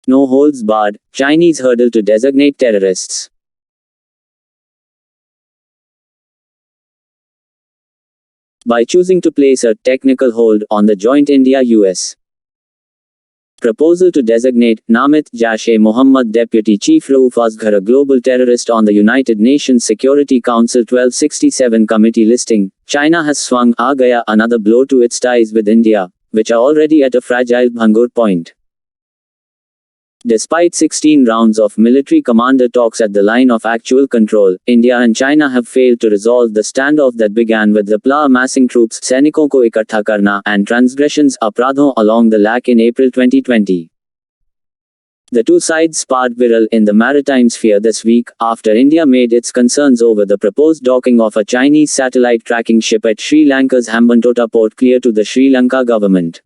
No holds barred, Chinese hurdle to designate terrorists. By choosing to place a technical hold on the joint India-US proposal to designate Namit Jaish-e-Mohammed Deputy Chief Rauf Asghar a global terrorist on the United Nations Security Council 1267 committee listing, China has swung gaya another blow to its ties with India, which are already at a fragile bhangur point. Despite 16 rounds of military commander talks at the line of actual control, India and China have failed to resolve the standoff that began with the PLA amassing troops Sainikon ko ikattha karna and transgressions apradhon along the LAC in April 2020. The two sides sparred viral in the maritime sphere this week, after India made its concerns over the proposed docking of a Chinese satellite tracking ship at Sri Lanka's Hambantota port clear to the Sri Lanka government.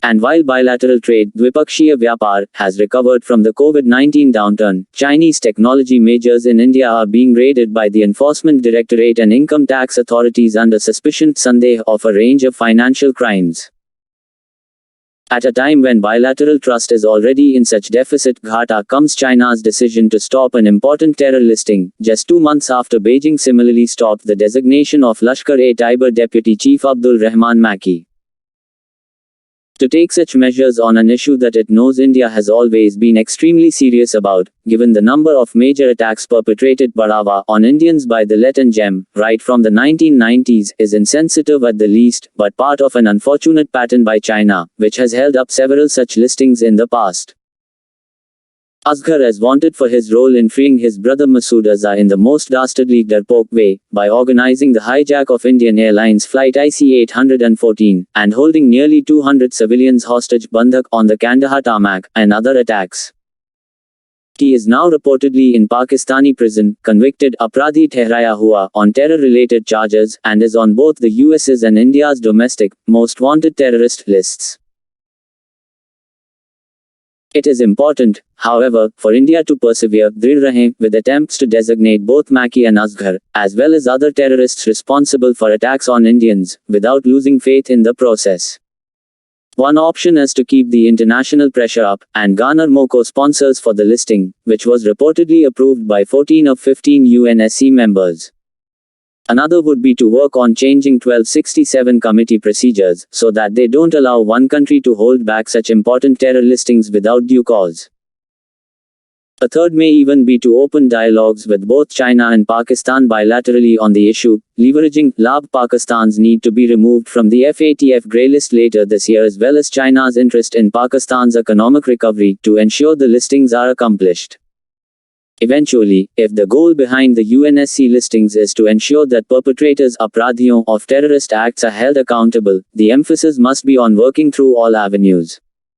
And while bilateral trade, Dvipakshiya Vyapar, has recovered from the COVID-19 downturn, Chinese technology majors in India are being raided by the Enforcement Directorate and income tax authorities under suspicion Sandeh of a range of financial crimes. At a time when bilateral trust is already in such deficit, ghata comes China's decision to stop an important terror listing, just 2 months after Beijing similarly stopped the designation of Lashkar-e-Taiba Deputy Chief Abdul Rahman Maki. To take such measures on an issue that it knows India has always been extremely serious about, given the number of major attacks perpetrated Barawa on Indians by the Let and Gem, right from the 1990s, is insensitive at the least, but part of an unfortunate pattern by China, which has held up several such listings in the past. Asghar is wanted for his role in freeing his brother Masood Azhar in the most dastardly darpok way, by organizing the hijack of Indian Airlines flight IC-814, and holding nearly 200 civilians hostage bandhak on the Kandahar tarmac, and other attacks. He is now reportedly in Pakistani prison, convicted Apradhi Tehraya Hua on terror-related charges, and is on both the US's and India's domestic, most wanted terrorist lists. It is important, however, for India to persevere with attempts to designate both Maki and Asghar, as well as other terrorists responsible for attacks on Indians, without losing faith in the process. One option is to keep the international pressure up, and garner more co-sponsors for the listing, which was reportedly approved by 14 of 15 UNSC members. Another would be to work on changing 1267 committee procedures, so that they don't allow one country to hold back such important terror listings without due cause. A third may even be to open dialogues with both China and Pakistan bilaterally on the issue, leveraging Pakistan's need to be removed from the FATF grey list later this year, as well as China's interest in Pakistan's economic recovery, to ensure the listings are accomplished. Eventually, if the goal behind the UNSC listings is to ensure that perpetrators of terrorist acts are held accountable, the emphasis must be on working through all avenues.